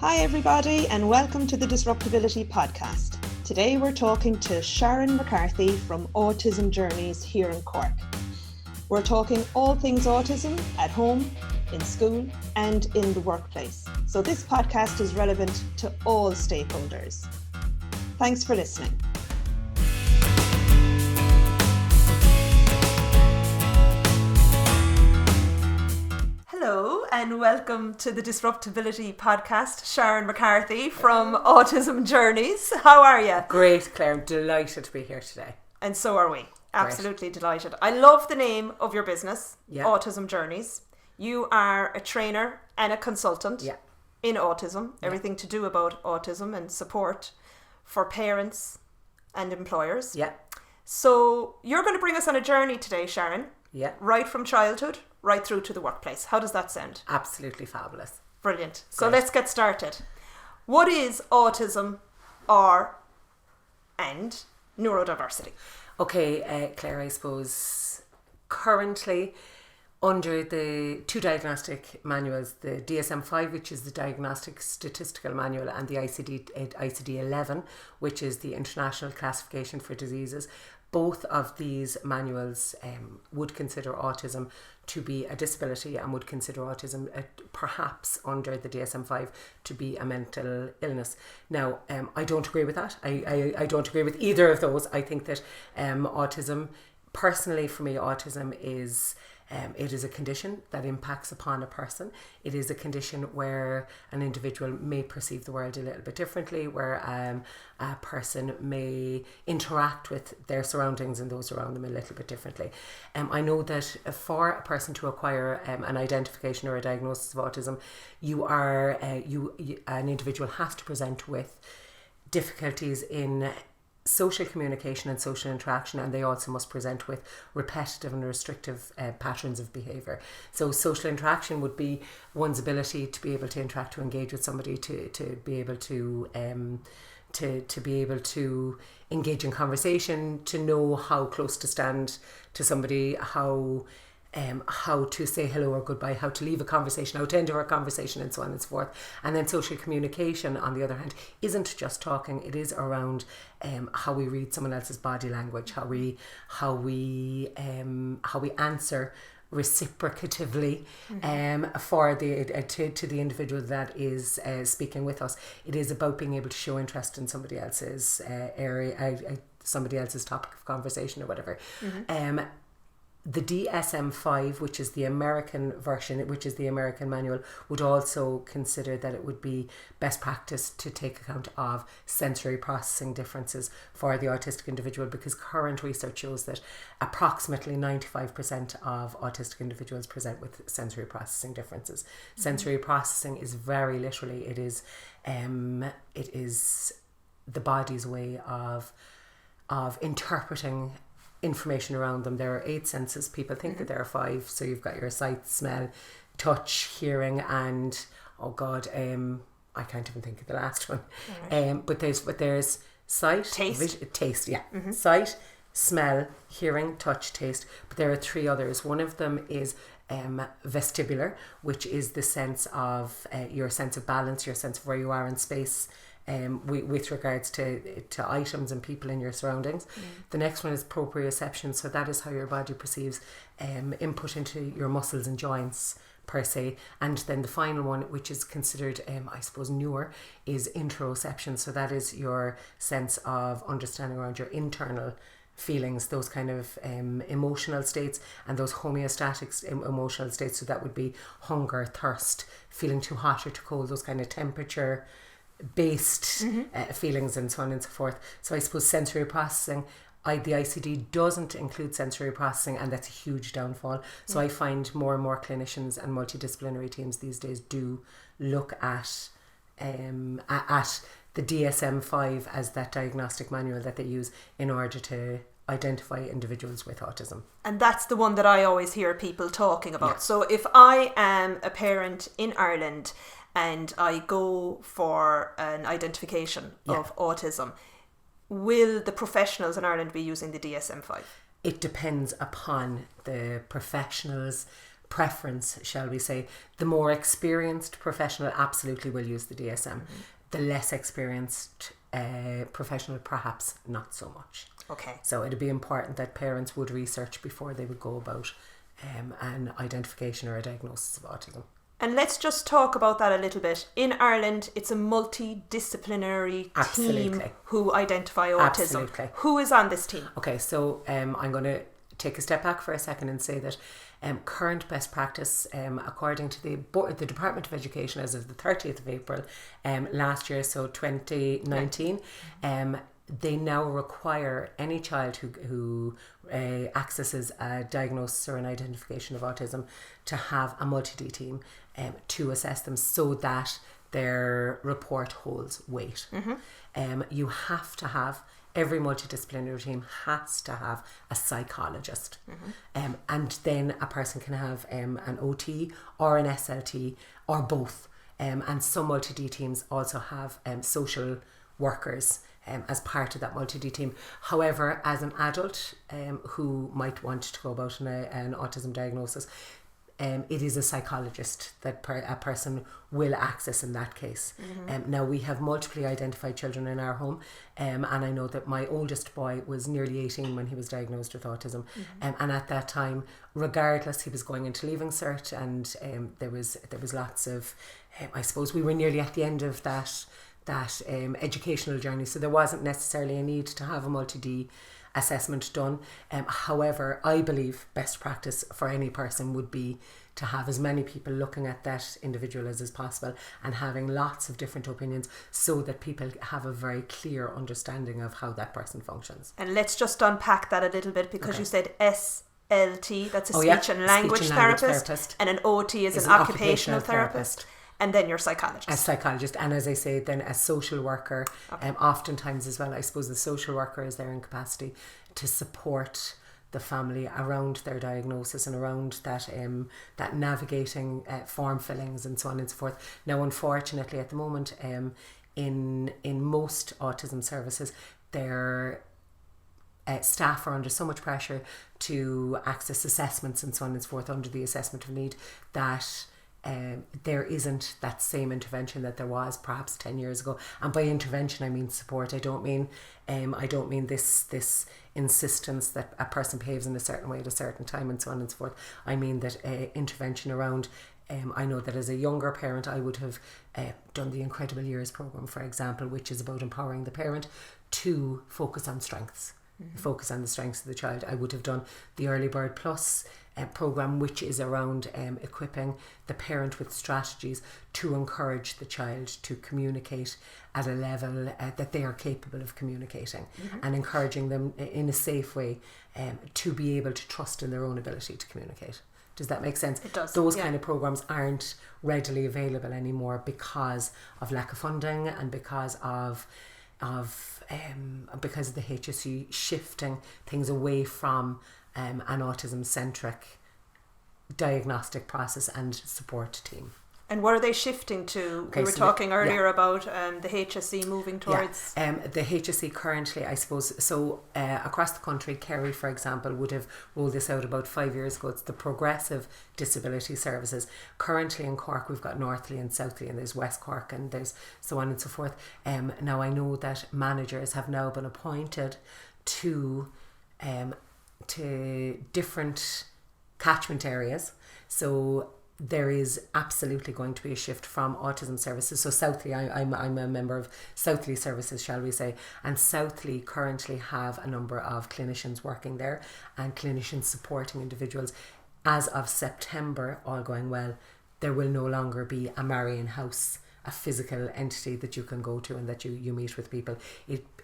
Hi everybody and welcome to the DisruptAbility Podcast. Today we're talking to Sharon McCarthy from Autism Journeys here in Cork. We're talking all things autism at home, in school and in the workplace. So this podcast is relevant to all stakeholders. Thanks for listening. Hello and welcome to the DisruptAbility Podcast. Sharon McCarthy from Autism Journeys. How are you? Great, Claire. I'm delighted to be here today. And so are we. Absolutely delighted. I love the name of your business, Autism Journeys. You are a trainer and a consultant in autism, everything to do about autism and support for parents and employers. Yeah. So you're going to bring us on a journey today, Sharon. Yeah. Right from childhood, right through to the workplace. How does that sound? Absolutely fabulous. Brilliant. So let's get started. What is autism and neurodiversity? Okay, Claire, I suppose currently under the two diagnostic manuals, the DSM-5, which is the Diagnostic Statistical Manual, and the ICD-11, which is the International Classification for Diseases, both of these manuals would consider autism to be a disability and would consider autism perhaps under the DSM-5 to be a mental illness. Now, I don't agree with that. I don't agree with either of those. I think that autism, personally for me, autism is... it is a condition that impacts upon a person. It is a condition where an individual may perceive the world a little bit differently, where a person may interact with their surroundings and those around them a little bit differently. I know that for a person to acquire an identification or a diagnosis of autism, an individual has to present with difficulties in social communication and social interaction, and they also must present with repetitive and restrictive patterns of behaviour. So social interaction would be one's ability to be able to interact, to engage with somebody, to be able to be able to engage in conversation, to know how close to stand to somebody, how to say hello or goodbye, how to leave a conversation, how to end a conversation, and so on and so forth. And then social communication, on the other hand, isn't just talking. It is around how we read someone else's body language, how we answer reciprocatively for to the individual that is speaking with us. It is about being able to show interest in somebody else's area, somebody else's topic of conversation or whatever. The DSM-5, which is the American version, which is the American manual, would also consider that it would be best practice to take account of sensory processing differences for the autistic individual, because current research shows that approximately 95% of autistic individuals present with sensory processing differences. Mm-hmm. Sensory processing is very literally, it is the body's way of interpreting information around them. There are 8 senses. People think that there are 5. So you've got your sight, smell, touch, hearing, and I can't even think of the last one. Right. But there's sight, taste, yeah. Mm-hmm. Sight, smell, hearing, touch, taste. But there are 3 others. One of them is vestibular, which is the sense of your sense of balance, your sense of where you are in space, with regards to items and people in your surroundings. The next one is proprioception, so that is how your body perceives input into your muscles and joints per se. And then the final one, which is considered I suppose newer, is interoception, so that is your sense of understanding around your internal feelings, those kind of emotional states, and those homeostatic emotional states. So that would be hunger, thirst, feeling too hot or too cold, those kind of temperature based feelings, and so on and so forth. So I suppose sensory processing, the ICD doesn't include sensory processing, and that's a huge downfall. So I find more and more clinicians and multidisciplinary teams these days do look at the DSM-5 as that diagnostic manual that they use in order to identify individuals with autism. And that's the one that I always hear people talking about. Yeah. So if I am a parent in Ireland and I go for an identification of autism, will the professionals in Ireland be using the DSM-5? It depends upon the professionals preference, shall we say. The more experienced professional absolutely will use the DSM. The less experienced professional perhaps not so much. Okay. So it'd be important that parents would research before they would go about an identification or a diagnosis of autism. And let's just talk about that a little bit. In Ireland, it's a multidisciplinary team who identify autism. Absolutely. Who is on this team? Okay, so I'm going to take a step back for a second and say that current best practice, according to the Department of Education as of the 30th of April last year, so 2019, they now require any child who accesses a diagnosis or an identification of autism to have a multi-D team to assess them so that their report holds weight. You have to have, every multidisciplinary team has to have a psychologist. And then a person can have an OT or an SLT or both. And some multi-D teams also have social workers as part of that multi-D team. However, as an adult who might want to go about an autism diagnosis, it is a psychologist that a person will access in that case. Now, we have multiply identified children in our home, and I know that my oldest boy was nearly 18 when he was diagnosed with autism, and at that time, regardless, he was going into Leaving Cert, and there was lots of, I suppose we were nearly at the end of that educational journey, so there wasn't necessarily a need to have a multi-D assessment done. However, I believe best practice for any person would be to have as many people looking at that individual as possible and having lots of different opinions so that people have a very clear understanding of how that person functions. And let's just unpack that a little bit, because you said SLT, that's a speech and language therapist, and an OT is an occupational therapist. And then your psychologist. A psychologist. And as I say, then a social worker. Oftentimes as well, I suppose the social worker is there in capacity to support the family around their diagnosis and around that navigating form fillings and so on and so forth. Now, unfortunately, at the moment, in most autism services, their staff are under so much pressure to access assessments and so on and so forth under the assessment of need that there isn't that same intervention that there was perhaps 10 years ago. And by intervention, I mean support. I don't mean this insistence that a person behaves in a certain way at a certain time and so on and so forth. I mean that intervention around, I know that as a younger parent, I would have done the Incredible Years program, for example, which is about empowering the parent to focus on strengths. Focus on the strengths of the child. I would have done the Early Bird Plus program, which is around equipping the parent with strategies to encourage the child to communicate at a level that they are capable of communicating, and encouraging them in a safe way to be able to trust in their own ability to communicate. Does that make sense? It does. Those kind of programs aren't readily available anymore because of lack of funding and because of the HSE shifting things away from an autism-centric diagnostic process and support team. And what are they shifting to? We were talking earlier about the HSE moving towards... the HSE currently, I suppose, so across the country, Kerry, for example, would have rolled this out about 5 years ago. It's the Progressive Disability Services. Currently in Cork, we've got Northleigh and Southleigh, and there's West Cork, and there's so on and so forth. Now, I know that managers have now been appointed to different catchment areas. So there is absolutely going to be a shift from autism services. So Southleigh, I'm a member of Southleigh services, shall we say, and Southleigh currently have a number of clinicians working there and clinicians supporting individuals. As of September, all going well, there will no longer be a Marion House, a physical entity that you can go to and that you meet with people.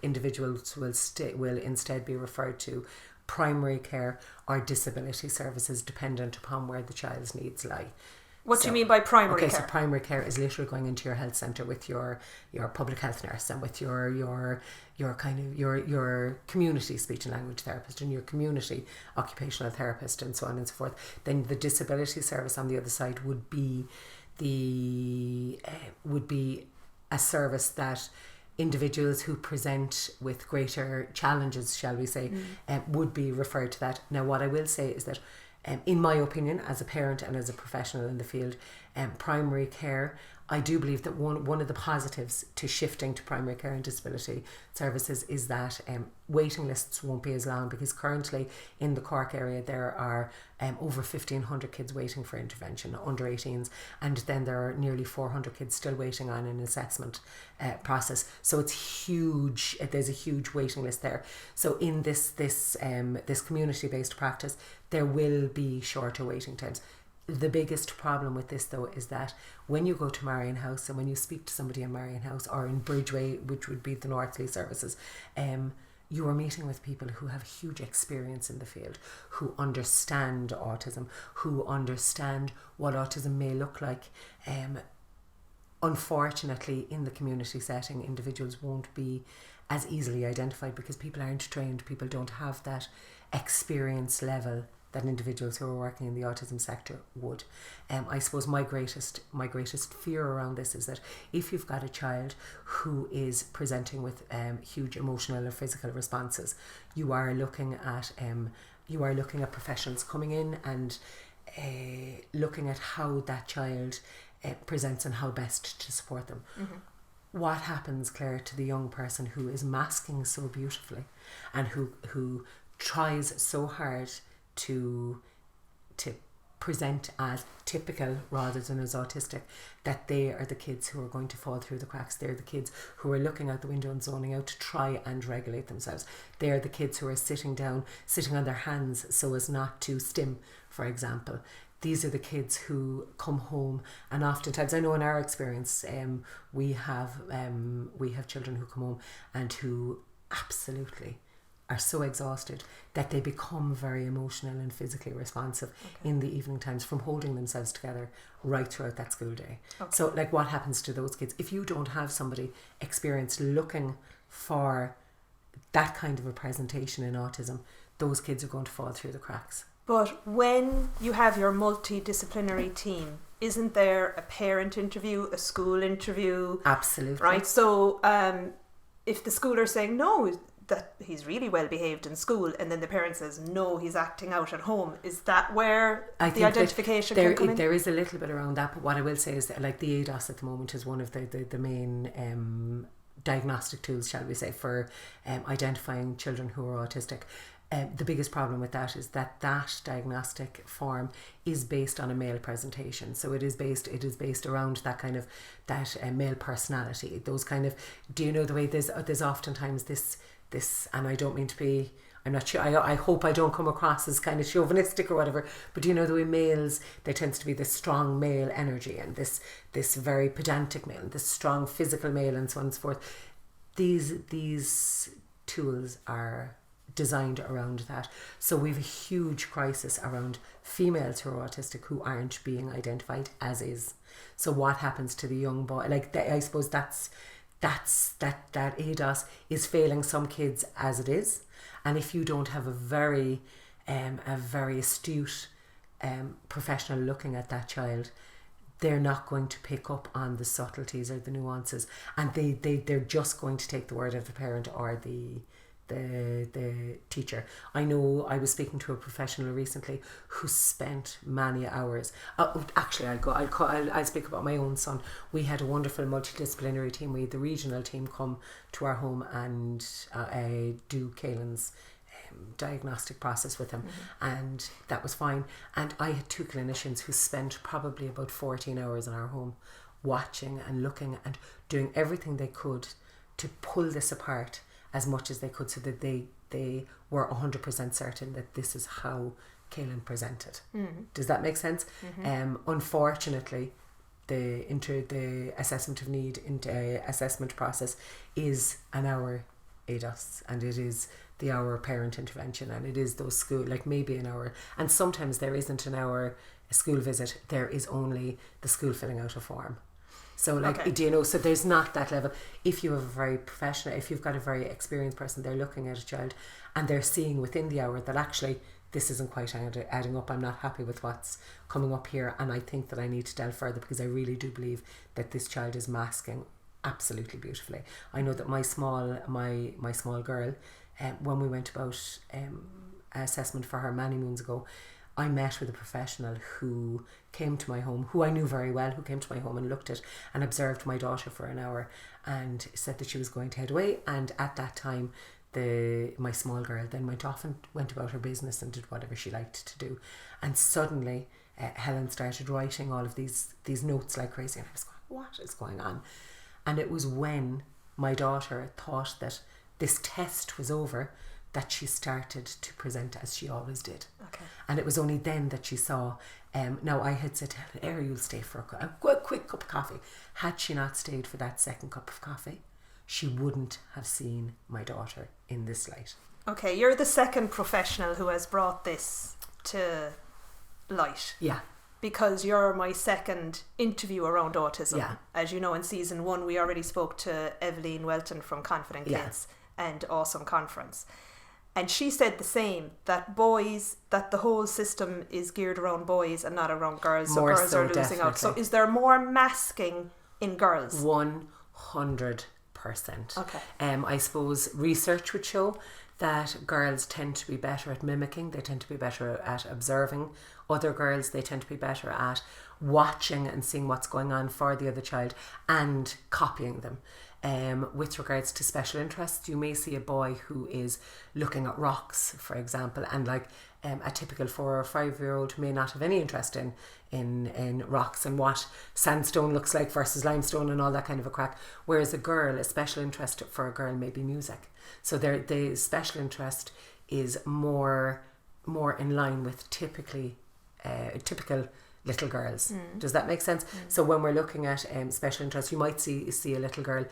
Individuals will instead be referred to primary care or disability services, dependent upon where the child's needs lie. What do you mean by primary care? Okay, so primary care is literally going into your health centre with your public health nurse and with your community speech and language therapist and your community occupational therapist and so on and so forth. Then the disability service on the other side would be a service that individuals who present with greater challenges, shall we say, would be referred to that. Now, what I will say is that in my opinion, as a parent and as a professional in the field, primary care, I do believe that one of the positives to shifting to primary care and disability services is that waiting lists won't be as long, because currently in the Cork area there are over 1,500 kids waiting for intervention, under 18s, and then there are nearly 400 kids still waiting on an assessment process. So it's huge. There's a huge waiting list there. So in this community-based practice, there will be shorter waiting times. The biggest problem with this, though, is that when you go to Marion House and when you speak to somebody in Marion House or in Bridgeway, which would be the Northleigh services, you are meeting with people who have huge experience in the field, who understand autism, who understand what autism may look like. Unfortunately, in the community setting, individuals won't be as easily identified because people aren't trained. People don't have that experience level that individuals who are working in the autism sector would. I suppose my greatest fear around this is that if you've got a child who is presenting with huge emotional or physical responses, you are looking at professionals coming in and looking at how that child presents and how best to support them. Mm-hmm. What happens, Claire, to the young person who is masking so beautifully and who tries so hard to present as typical rather than as autistic, that they are the kids who are going to fall through the cracks. They're the kids who are looking out the window and zoning out to try and regulate themselves. They're the kids who are sitting on their hands so as not to stim, for example. These are the kids who come home, and oftentimes, I know in our experience, we have children who come home and who absolutely are so exhausted that they become very emotional and physically responsive in the evening times from holding themselves together right throughout that school day. So like, what happens to those kids if you don't have somebody experienced looking for that kind of a presentation in autism? Those kids are going to fall through the cracks. But when you have your multidisciplinary team, isn't there a parent interview, a school interview? Absolutely. Right, so if the school are saying no, that he's really well behaved in school, and then the parent says no, he's acting out at home, is that where the identification can come in? There is a little bit around that, but what I will say is that, like, the ADOS at the moment is one of the main diagnostic tools, shall we say, for identifying children who are autistic. The biggest problem with that is that diagnostic form is based on a male presentation. So it is based around that kind of male personality. Those kind of, do you know the way there's oftentimes this, and I don't mean to be, I'm not sure, I hope I don't come across as kind of chauvinistic or whatever, but do you know the way males, there tends to be this strong male energy and this very pedantic male, this strong physical male, and so on and so forth. These tools are designed around that. So we have a huge crisis around females who are autistic who aren't being identified as is. So what happens to the young boy? Like, I suppose that ADOS is failing some kids as it is, and if you don't have a very astute professional looking at that child, they're not going to pick up on the subtleties or the nuances, and they're just going to take the word of the parent or the teacher. I know I was speaking to a professional recently who spent many hours. Actually, I'll speak about my own son. We had a wonderful multidisciplinary team. We had the regional team come to our home and do Caelan's diagnostic process with him, and that was fine. And I had two clinicians who spent probably about 14 hours in our home watching and looking and doing everything they could to pull this apart as much as they could, so that they were 100% certain that this is how Caelan presented. Does that make sense? Unfortunately, the assessment of need into assessment process is an hour ADOS, and it is the hour parent intervention, and it is those school, like maybe an hour, and sometimes there isn't an hour school visit, there is only the school filling out a form. So do you know, so there's not that level. If you have a very professional, if you've got a very experienced person, they're looking at a child and they're seeing within the hour that actually this isn't quite adding up, I'm not happy with what's coming up here, and I think that I need to delve further, because I really do believe that this child is masking absolutely beautifully. I know that my small girl, when we went about assessment for her many moons ago, I met with a professional who came to my home, who I knew very well, who came to my home and looked at and observed my daughter for an hour and said that she was going to head away. And at that time, my small girl then went off and went about her business and did whatever she liked to do. And suddenly Helen started writing all of these notes like crazy, and I was going, what is going on? And it was when my daughter thought that this test was over that she started to present as she always did. Okay. And it was only then that she saw, now I had said to Helen, you'll stay for a quick cup of coffee. Had she not stayed for that second cup of coffee, she wouldn't have seen my daughter in this light. Okay, you're the second professional who has brought this to light. Yeah. Because you're my second interview around autism. Yeah. As you know, in season 1, we already spoke to Evelyn Welton from Confident Kids and Awesome Conference. And she said the same, that the whole system is geared around boys and not around girls. So girls are losing out. So is there more masking in girls? 100%. Okay. I suppose research would show that girls tend to be better at mimicking. They tend to be better at observing other girls. They tend to be better at watching and seeing what's going on for the other child and copying them. With regards to special interests, you may see a boy who is looking at rocks, for example, and like a typical 4 or 5 year old may not have any interest in rocks and what sandstone looks like versus limestone and all that kind of a crack. Whereas a special interest for a girl may be music. So the special interest is more in line with typical little girls. Does that make sense? So when we're looking at special interest, you might see a little girl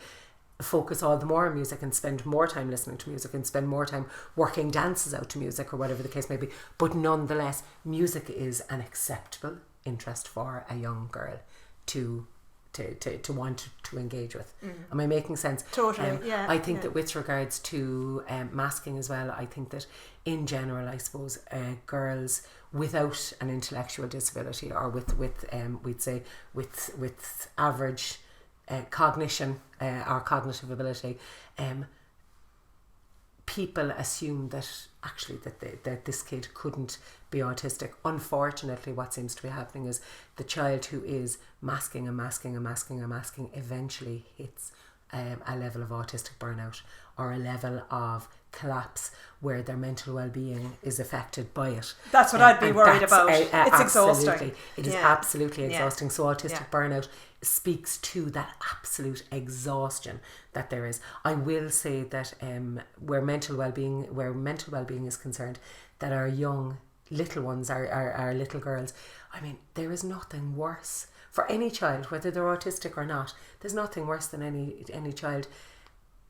focus all the more on music and spend more time listening to music and spend more time working dances out to music or whatever the case may be. But nonetheless, music is an acceptable interest for a young girl to want to engage with. Am I making sense? Totally, yeah. I think that with regards to masking as well, I think that in general, I suppose girls without an intellectual disability or with we'd say with average cognition or cognitive ability, people assume that actually that this kid couldn't be autistic. Unfortunately, what seems to be happening is the child who is masking eventually hits a level of autistic burnout or a level of collapse where their mental well-being is affected by it. That's what I'd be worried about. It's exhausting. It is absolutely exhausting. So autistic burnout speaks to that absolute exhaustion that there is. I will say that where mental well-being is concerned, that our young little ones, our little girls, I mean, there is nothing worse for any child, whether they're autistic or not. There's nothing worse than any child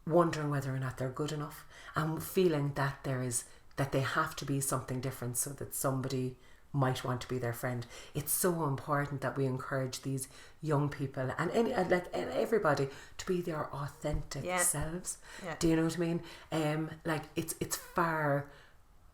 wondering whether or not they're good enough and feeling that they have to be something different so that somebody might want to be their friend. It's so important that we encourage these young people and everybody to be their authentic selves. Yeah. Do you know what I mean? It's far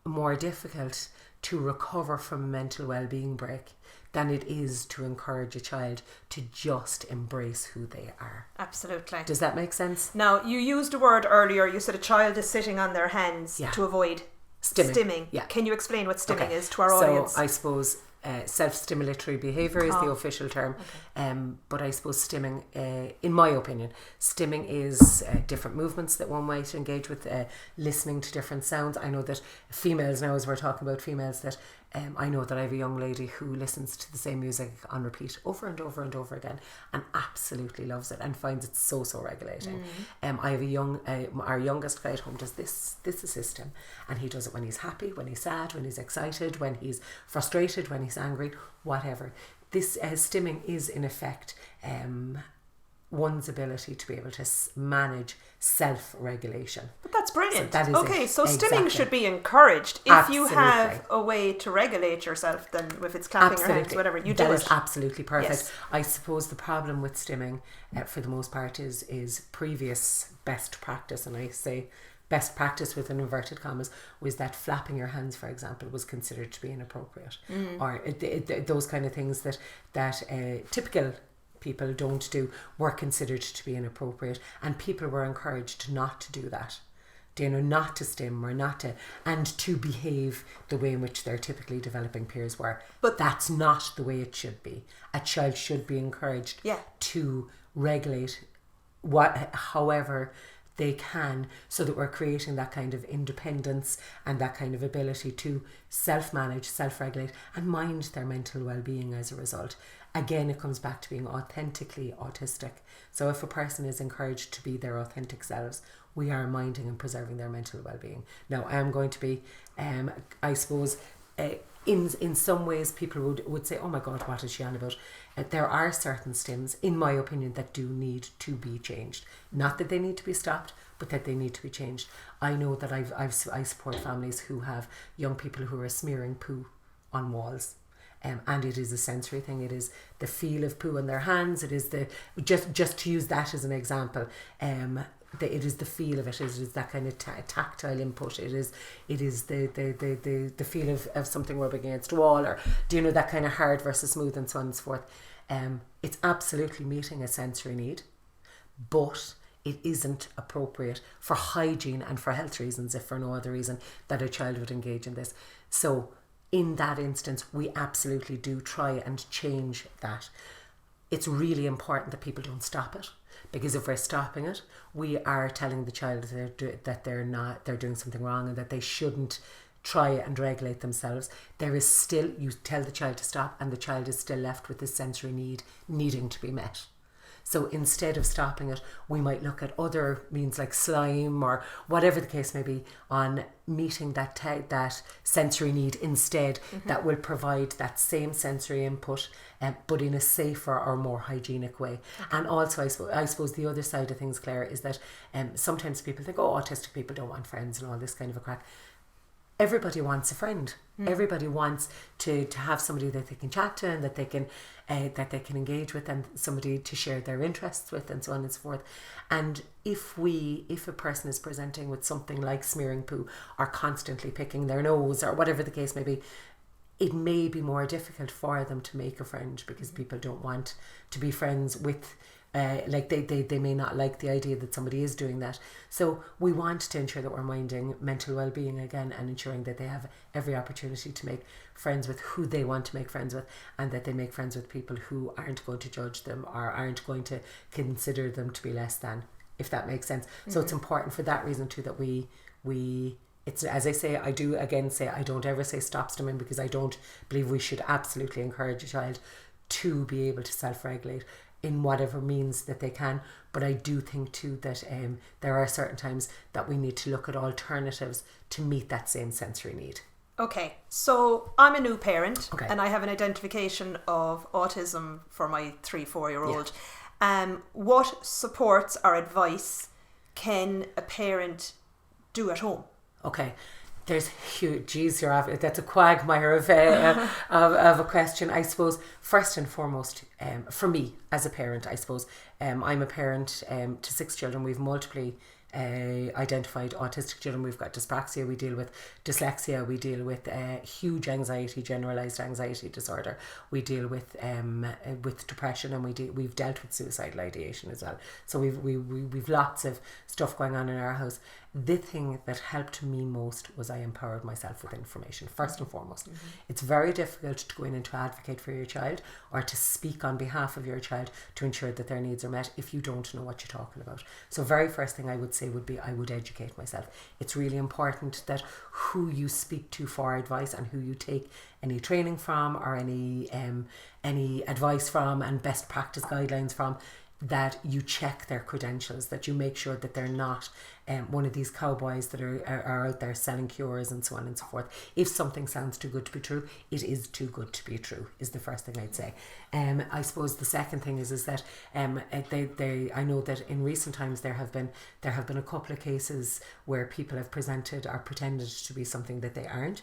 more difficult to recover from a mental well-being break than it is to encourage a child to just embrace who they are. Absolutely. Does that make sense? Now, you used a word earlier. You said a child is sitting on their hands to avoid stimming. Yeah. Can you explain what stimming is to our audience? So I suppose self-stimulatory behaviour is the official term. Okay. But I suppose stimming, in my opinion, stimming is different movements that one might engage with, listening to different sounds. I know that females now, as we're talking about females, that I know that I have a young lady who listens to the same music on repeat over and over and over again and absolutely loves it and finds it so regulating. I have our youngest guy at home does this system, and he does it when he's happy, when he's sad, when he's excited, when he's frustrated, when he's angry, whatever. This stimming is in effect one's ability to be able to manage self-regulation. But that's brilliant. So that is stimming should be encouraged. If you have a way to regulate yourself, then if it's clapping your hands, whatever, you do it. That is absolutely perfect. Yes. I suppose the problem with stimming, for the most part, is previous best practice, and I say best practice with inverted commas, was that flapping your hands, for example, was considered to be inappropriate, or those kind of things that typical people don't do were considered to be inappropriate, and people were encouraged not to do that. not to stim or not to, and to behave the way in which their typically developing peers were. But that's not the way it should be. A child should be encouraged to regulate however they can, so that we're creating that kind of independence and that kind of ability to self-manage, self-regulate, and mind their mental well-being as a result. Again, it comes back to being authentically autistic. So if a person is encouraged to be their authentic selves, we are minding and preserving their mental well-being. Now, I am going to be, I suppose, in some ways people would say, oh my God, what is she on about? There are certain stims, in my opinion, that do need to be changed. Not that they need to be stopped, but that they need to be changed. I know that I support families who have young people who are smearing poo on walls. And it is a sensory thing. It is the feel of poo in their hands. It is just to use that as an example. It is the feel of it. It is that kind of tactile input. It is the feel of something rubbing against a wall, or that kind of hard versus smooth, and so on and so forth. It's absolutely meeting a sensory need, but it isn't appropriate for hygiene and for health reasons, if for no other reason, that a child would engage in this. So in that instance, we absolutely do try and change that. It's really important that people don't stop it, because if we're stopping it, we are telling the child that they're doing something wrong, and that they shouldn't try and regulate themselves. There is still, you tell the child to stop, and the child is still left with this sensory need needing to be met. So instead of stopping it, we might look at other means like slime or whatever the case may be, on meeting that sensory need instead, that will provide that same sensory input, but in a safer or more hygienic way. And also, I suppose the other side of things, Claire, is that sometimes people think, oh, autistic people don't want friends and all this kind of a crack. Everybody wants a friend. Everybody wants to have somebody that they can chat to, and that they can engage with, and somebody to share their interests with, and so on and so forth. And if a person is presenting with something like smearing poo, or constantly picking their nose, or whatever the case may be, it may be more difficult for them to make a friend, because people don't want to be friends with they may not like the idea that somebody is doing that. So we want to ensure that we're minding mental well-being again, and ensuring that they have every opportunity to make friends with who they want to make friends with, and that they make friends with people who aren't going to judge them, or aren't going to consider them to be less than, if that makes sense. So it's important for that reason too, that we it's, as I say, I do again say, I don't ever say stop stimming, because I don't believe we should absolutely encourage a child to be able to self-regulate in whatever means that they can. But I do think too that there are certain times that we need to look at alternatives to meet that same sensory need. Okay, so I'm a new parent, and I have an identification of autism for my 3-4-year-old. What supports or advice can a parent do at home? Okay, there's huge, that's a quagmire of a question. I suppose first and foremost, for me as a parent, I suppose I'm a parent to 6 children. We've multiply identified autistic children. We've got dyspraxia, we deal with dyslexia, we deal with huge anxiety, generalized anxiety disorder, we deal with depression, and we've dealt with suicidal ideation as well. So we've lots of stuff going on in our house. The thing that helped me most was I empowered myself with information, first and foremost. It's very difficult to go in and to advocate for your child, or to speak on behalf of your child to ensure that their needs are met, if you don't know what you're talking about. So very first thing I would say would be, I would educate myself. It's really important that who you speak to for advice, and who you take any training from, or any advice from, and best practice guidelines from, that you check their credentials, that you make sure that they're not one of these cowboys that are out there selling cures and so on and so forth. If something sounds too good to be true, it is too good to be true, is the first thing I'd say. I suppose the second thing is that I know that in recent times there have been a couple of cases where people have presented or pretended to be something that they aren't,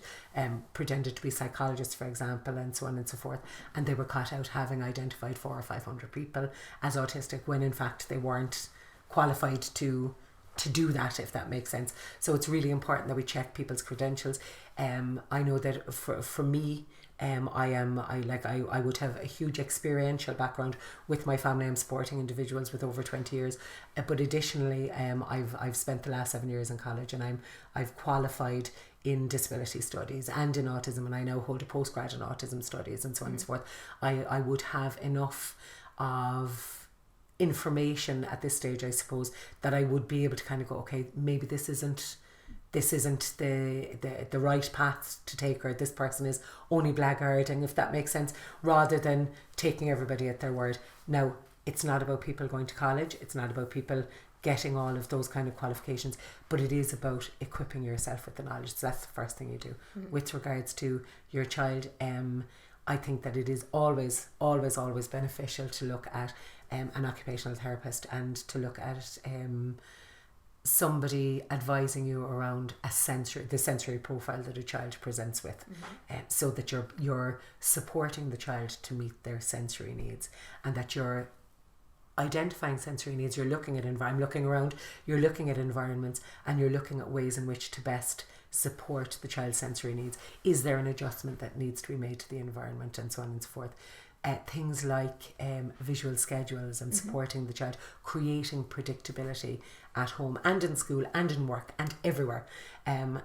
pretended to be psychologists, for example, and so on and so forth, and they were caught out having identified 400 or 500 people as autistic, when in fact they weren't qualified to to do that, if that makes sense. So it's really important that we check people's credentials. I know that for me, I would have a huge experiential background with my family. I'm supporting individuals with over 20 years, but additionally, I've spent the last 7 years in college, and I've qualified in disability studies and in autism, and I now hold a postgrad in autism studies and so on and so forth. I would have enough of information at this stage, I suppose, that I would be able to kind of go, okay, maybe this isn't the right path to take, or this person is only blackguarding, if that makes sense, rather than taking everybody at their word. Now, it's not about people going to college, it's not about people getting all of those kind of qualifications, but it is about equipping yourself with the knowledge. So that's the first thing you do. With regards to your child, I think that it is always beneficial to look at an occupational therapist, and to look at somebody advising you around the sensory profile that a child presents with, so that you're supporting the child to meet their sensory needs, and that you're identifying sensory needs. You're looking at you're looking at environments, and you're looking at ways in which to best support the child's sensory needs. Is there an adjustment that needs to be made to the environment, and so on and so forth. Things like visual schedules and supporting the child, creating predictability at home and in school and in work and everywhere. No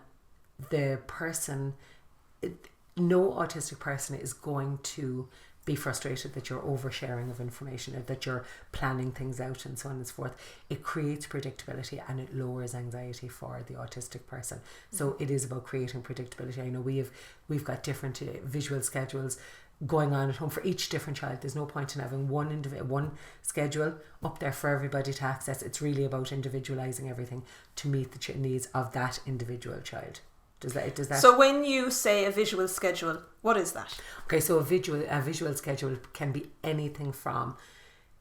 autistic person is going to be frustrated that you're oversharing of information, or that you're planning things out, and so on and so forth. It creates predictability, and it lowers anxiety for the autistic person. So it is about creating predictability. I know we've got different visual schedules going on at home for each different child. There's no point in having one schedule up there for everybody to access. It's really about individualizing everything to meet the needs of that individual child. Does that? So when you say a visual schedule, what is that? Okay, so a visual schedule can be anything from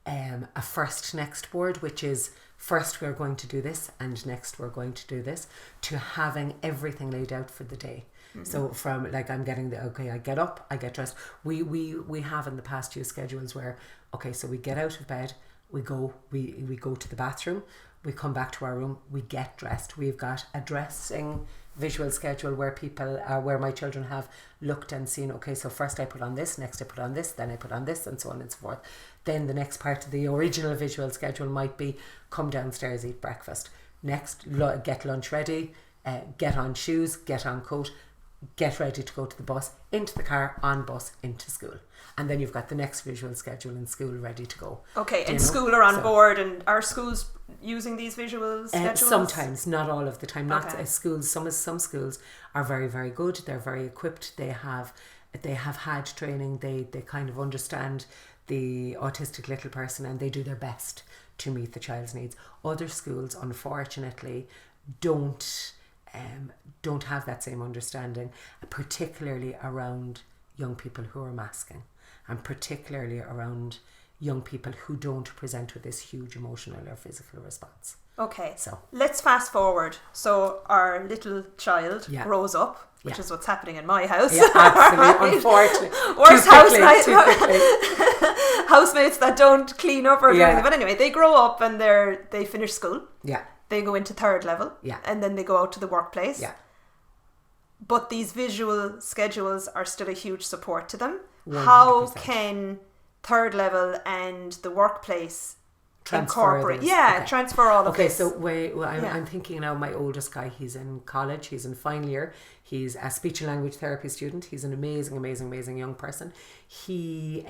a first next board, which is first we're going to do this and next we're going to do this, to having everything laid out for the day. So from I'm getting I get up, I get dressed. We have in the past used schedules where, okay, so we get out of bed, we go to the bathroom, we come back to our room, we get dressed. We've got a dressing visual schedule where my children have looked and seen, okay, so first I put on this, next I put on this, then I put on this, and so on and so forth. Then the next part of the original visual schedule might be come downstairs, eat breakfast. Next, get lunch ready, get on shoes, get on coat, get ready to go to the bus, into the car, on bus, into school. And then you've got the next visual schedule in school ready to go. Okay, and school are on board, and are schools using these visual schedules? Sometimes, not all of the time. Schools. Some schools are very, very good. They're very equipped. They have had training. They kind of understand the autistic little person, and they do their best to meet the child's needs. Other schools, unfortunately, don't have that same understanding, particularly around young people who are masking, and particularly around young people who don't present with this huge emotional or physical response. Okay, so let's fast forward. So our little child grows up, which is what's happening in my house. Yeah, absolutely. Right? Unfortunately. Worst housemates that don't clean up or do anything. But anyway, they grow up and they finish school. Yeah. They go into third level. Yeah. And then they go out to the workplace. Yeah. But these visual schedules are still a huge support to them. 100%. How can third level and the workplace incorporate? Transfer all of this. Okay, so I'm thinking now, my oldest guy, he's in college, he's in final year, he's a speech and language therapy student, he's an amazing young person. He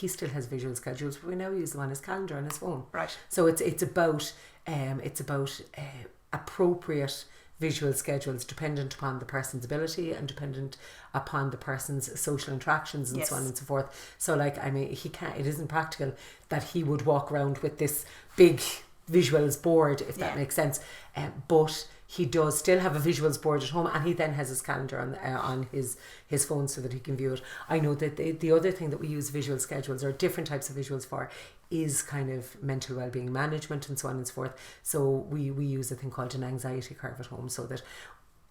still has visual schedules, but we now use them on his calendar on his phone. Right. So it's about appropriate visual schedules dependent upon the person's ability and dependent upon the person's social interactions and so on and so forth. So it isn't practical that he would walk around with this big visuals board, if that makes sense. But he does still have a visuals board at home, and he then has his calendar on his phone so that he can view it. I know that the other thing that we use visual schedules, or different types of visuals for, is kind of mental well-being management and so on and so forth. So we use a thing called an anxiety curve at home, so that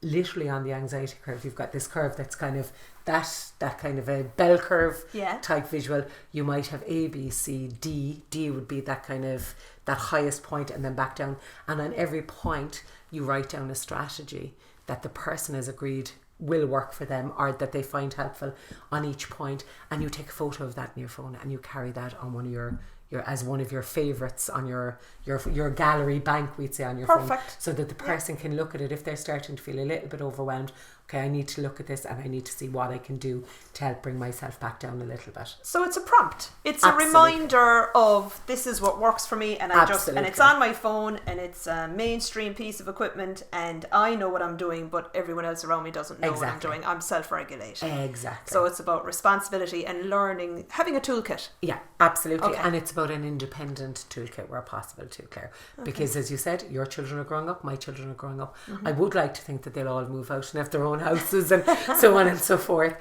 literally on the anxiety curve, you've got this curve that's kind of that kind of a bell curve type visual. You might have A, B, C, D. D would be that kind of that highest point, and then back down. And on every point, you write down a strategy that the person has agreed will work for them or that they find helpful on each point, and you take a photo of that in your phone and you carry that on one of your as one of your favourites on your gallery bank, we'd say, on your phone, so that the person can look at it if they're starting to feel a little bit overwhelmed. Okay, I need to look at this and I need to see what I can do to help bring myself back down a little bit. So it's a prompt. It's a reminder of this is what works for me, and and it's on my phone, and it's a mainstream piece of equipment, and I know what I'm doing, but everyone else around me doesn't know what I'm doing. I'm self-regulating. Exactly. So it's about responsibility and learning, having a toolkit. Yeah, absolutely. Okay. And it's about an independent toolkit where possible too, Claire. Because as you said, your children are growing up, my children are growing up. I would like to think that they'll all move out and have their own houses and so on and so forth,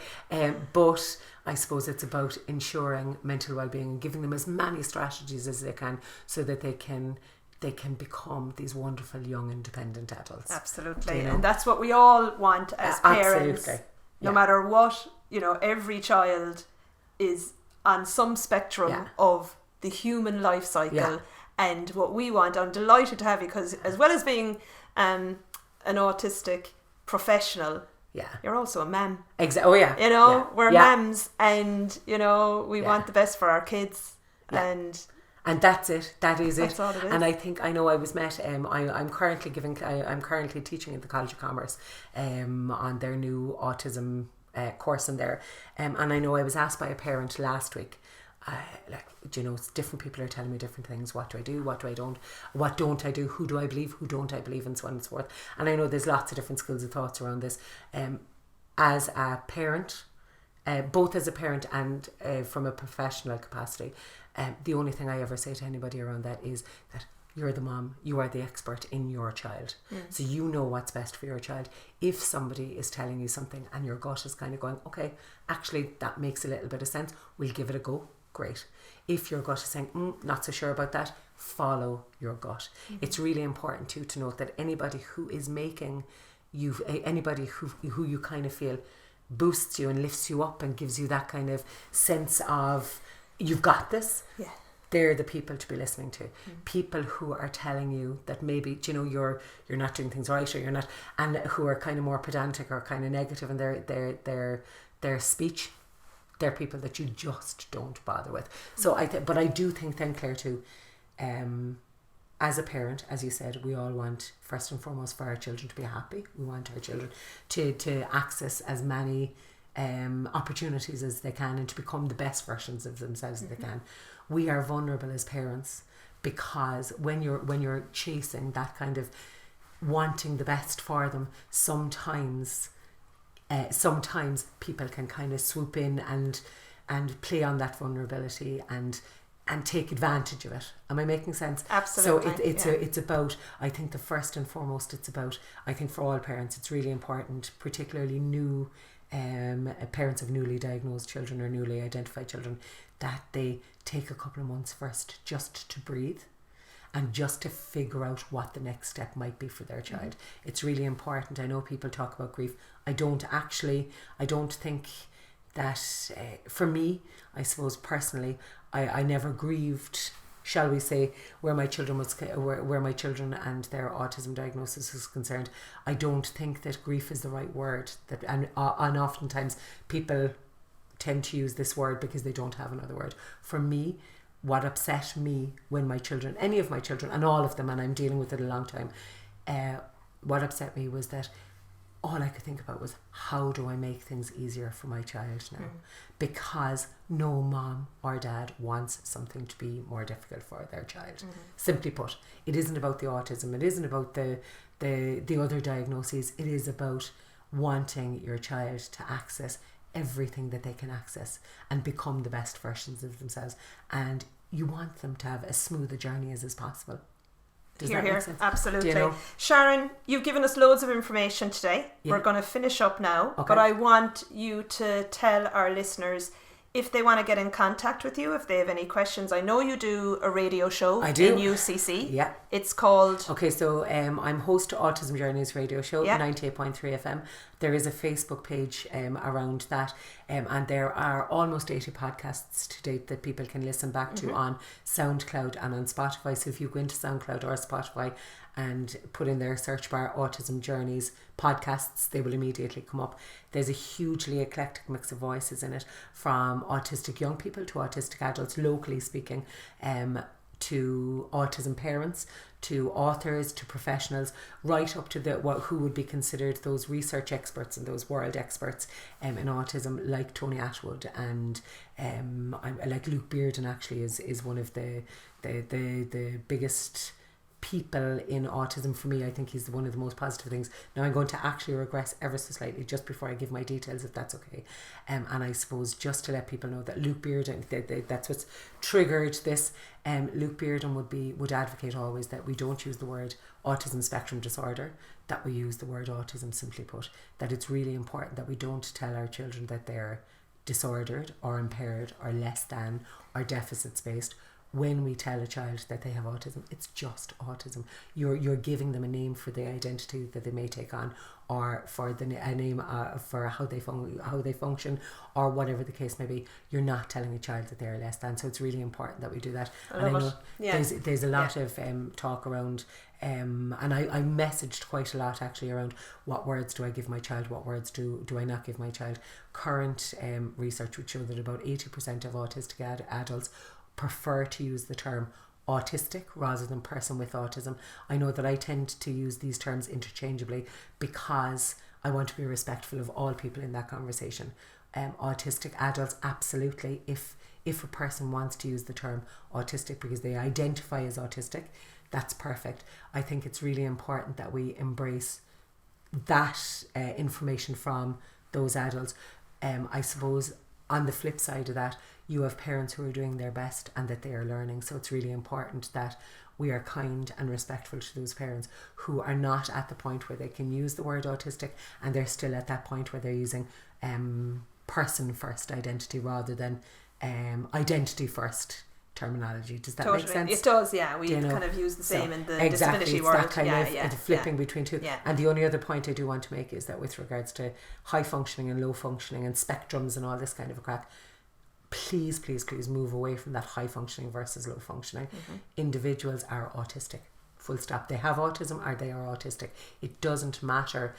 but I suppose it's about ensuring mental well-being and giving them as many strategies as they can so that they can become these wonderful young independent adults. Absolutely. And that's what we all want as parents. Absolutely. No matter what, every child is on some spectrum of the human life cycle, and what we want, I'm delighted to have you, because as well as being an autistic professional, you're also a mam. Exactly. Oh yeah. We're mams, and we want the best for our kids, and that's it. That is that's all it is. And I was met. I'm currently teaching at the College of Commerce on their new autism course in there, and I know I was asked by a parent last week. Different people are telling me different things. What do I do? What do I don't? What don't I do? Who do I believe? Who don't I believe? And so on and so forth. And I know there's lots of different schools of thoughts around this. As a parent, both as a parent and from a professional capacity, the only thing I ever say to anybody around that is that you're the mom, you are the expert in your child. So you know what's best for your child. If somebody is telling you something and your gut is kind of going, okay, actually that makes a little bit of sense, we'll give it a go. Great. If your gut is saying, not so sure about that, follow your gut. It's really important too to note that anybody who is making you, anybody who you kind of feel boosts you and lifts you up and gives you that kind of sense of you've got this, they're the people to be listening to. People who are telling you that maybe you're not doing things right, or you're not, and who are kind of more pedantic or kind of negative in their speech. They're people that you just don't bother with. So but I do think then, Claire, too, as a parent, as you said, we all want first and foremost for our children to be happy. We want our children to access as many opportunities as they can and to become the best versions of themselves as they can. We are vulnerable as parents because when you're chasing that kind of wanting the best for them, sometimes people can kind of swoop in and play on that vulnerability and take advantage of it. Am I making sense? Absolutely. So it's about, I think the first and foremost, it's about, I think for all parents, it's really important, particularly new parents of newly diagnosed children or newly identified children, that they take a couple of months first just to breathe and just to figure out what the next step might be for their child. It's really important. I know people talk about grief. I don't think that for me, I suppose personally, I never grieved, shall we say, where my children and their autism diagnosis is concerned. I don't think that grief is the right word, and oftentimes people tend to use this word because they don't have another word. For me, what upset me when my children, any of my children, and all of them, and I'm dealing with it a long time, what upset me was that all I could think about was, how do I make things easier for my child now? Because no mom or dad wants something to be more difficult for their child. Simply put, it isn't about the autism, it isn't about the other diagnoses, it is about wanting your child to access everything that they can access and become the best versions of themselves, and you want them to have as smooth a journey as is possible. Does that make sense? Absolutely. Sharon, you've given us loads of information today. We're going to finish up now, but I want you to tell our listeners if they want to get in contact with you, if they have any questions, I know you do a radio show I do. in UCC. Yeah. It's called... Okay, so I'm host to Autism Journeys radio show, Yeah. 98.3 FM. There is a Facebook page around that, and there are almost 80 podcasts to date that people can listen back to on SoundCloud and on Spotify. So if you go into SoundCloud or Spotify and put in their search bar Autism Journeys podcasts, they will immediately come up. There's a hugely eclectic mix of voices in it, from autistic young people to autistic adults, locally speaking, to autism parents, to authors, to professionals, right up to who would be considered those research experts and those world experts in autism, like Tony Atwood, and like Luke Bearden actually is one of the biggest people in autism for me. I think he's one of the most positive things. Now I'm going to actually regress ever so slightly just before I give my details, if that's okay. And I suppose just to let people know that Luke Bearden, that's what's triggered this. Luke Bearden would advocate always that we don't use the word autism spectrum disorder, that we use the word autism, simply put, that it's really important that we don't tell our children that they're disordered or impaired or less than or deficits based. When we tell a child that they have autism, it's just autism. You're giving them a name for the identity that they may take on, or for a name for how they function, or whatever the case may be. You're not telling a child that they're less than. So it's really important that we do that. And I know there's a lot of talk around, and I messaged quite a lot actually around what words do I give my child, what words do I not give my child. Current research would show that about 80% of autistic adults prefer to use the term autistic rather than person with autism. I know that I tend to use these terms interchangeably because I want to be respectful of all people in that conversation. Autistic adults, absolutely. If a person wants to use the term autistic because they identify as autistic, that's perfect. I think it's really important that we embrace that information from those adults. I suppose on the flip side of that, you have parents who are doing their best and that they are learning. So it's really important that we are kind and respectful to those parents who are not at the point where they can use the word autistic, and they're still at that point where they're using person first identity rather than identity first terminology. Does that make sense? It does, yeah. We kind of use the same in the disability world. Exactly, it's that kind of flipping between two. Yeah. And the only other point I do want to make is that with regards to high functioning and low functioning and spectrums and all this kind of a crack, please move away from that high functioning versus low functioning. Individuals are autistic, full stop. They have autism or they are autistic. It doesn't matter.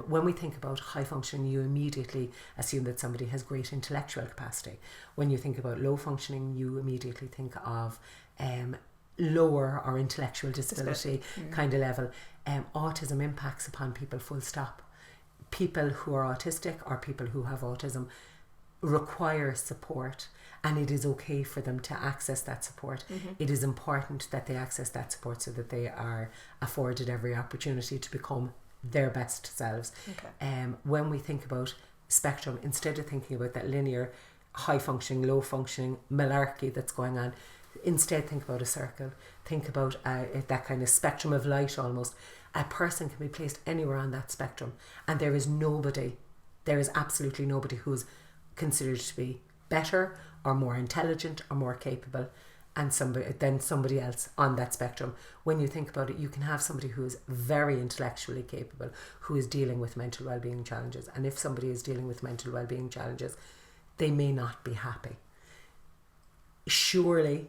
When we think about high functioning, you immediately assume that somebody has great intellectual capacity. When you think about low functioning, you immediately think of lower or intellectual disability kind of level. Autism impacts upon people, full stop. People who are autistic or people who have autism require support, and it is okay for them to access that support. It is important that they access that support so that they are afforded every opportunity to become their best selves. When we think about spectrum, instead of thinking about that linear high functioning, low functioning malarkey that's going on, instead think about a circle. Think about that kind of spectrum of light almost. A person can be placed anywhere on that spectrum, and there is absolutely nobody who's considered to be better or more intelligent or more capable than somebody else on that spectrum. When you think about it, you can have somebody who is very intellectually capable who is dealing with mental well-being challenges, and if somebody is dealing with mental well-being challenges, they may not be happy. Surely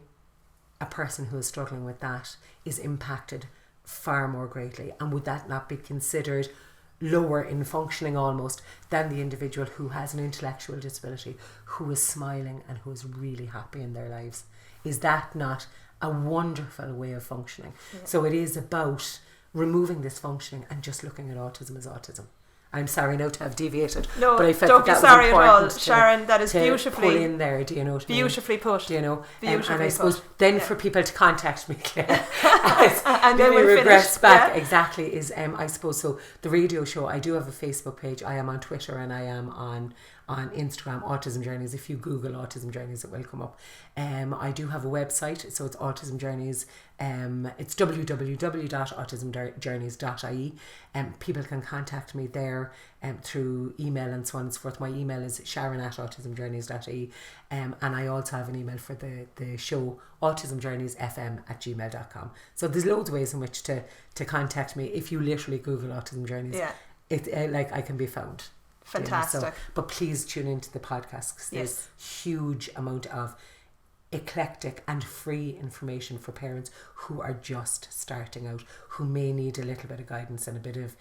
a person who is struggling with that is impacted far more greatly, and would that not be considered lower in functioning almost than the individual who has an intellectual disability, who is smiling and who is really happy in their lives? Is that not a wonderful way of functioning? So it is about removing this functioning and just looking at autism as autism. I'm sorry now to have deviated. No, but I felt don't that be sorry was at all, important Sharon. That is to beautifully pull in there. Do you know what I mean? Beautifully put. Do you know? Beautifully and I suppose put. then for people to contact me, Claire, and then we we'll regress finish. back. Yeah. Exactly. Is I suppose so. The radio show. I do have a Facebook page. I am on Twitter and I am on on Instagram, Autism Journeys. If you Google Autism Journeys, it will come up. I do have a website, so it's Autism Journeys. It's www.autismjourneys.ie. People can contact me there through email and so on and so forth. My email is sharon@autismjourneys.ie. And I also have an email for the show, autismjourneysfm@gmail.com. So there's loads of ways in which to contact me. If you literally Google Autism Journeys, I can be found. Fantastic. So, but please tune into the podcast, because there's huge amount of eclectic and free information for parents who are just starting out, who may need a little bit of guidance and a bit of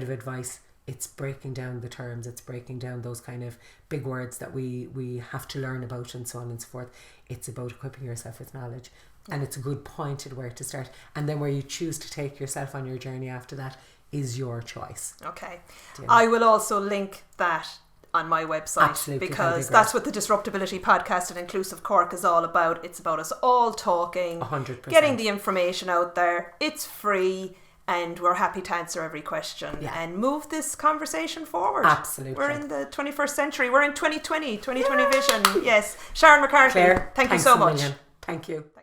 advice. It's breaking down the terms, it's breaking down those kind of big words that we have to learn about and so on and so forth. It's about equipping yourself with knowledge, and it's a good pointed where to start. And then where you choose to take yourself on your journey after that is your choice. Okay. I will also link that on my website. Absolutely, because that's what the Disruptability Podcast and Inclusive Cork is all about. It's about us all talking, 100%. getting the information out there. It's free, and we're happy to answer every question and move this conversation forward. Absolutely. We're in the 21st century. We're in 2020 vision. Yes. Sharon McCarthy, Claire, thank you so much. Thank you.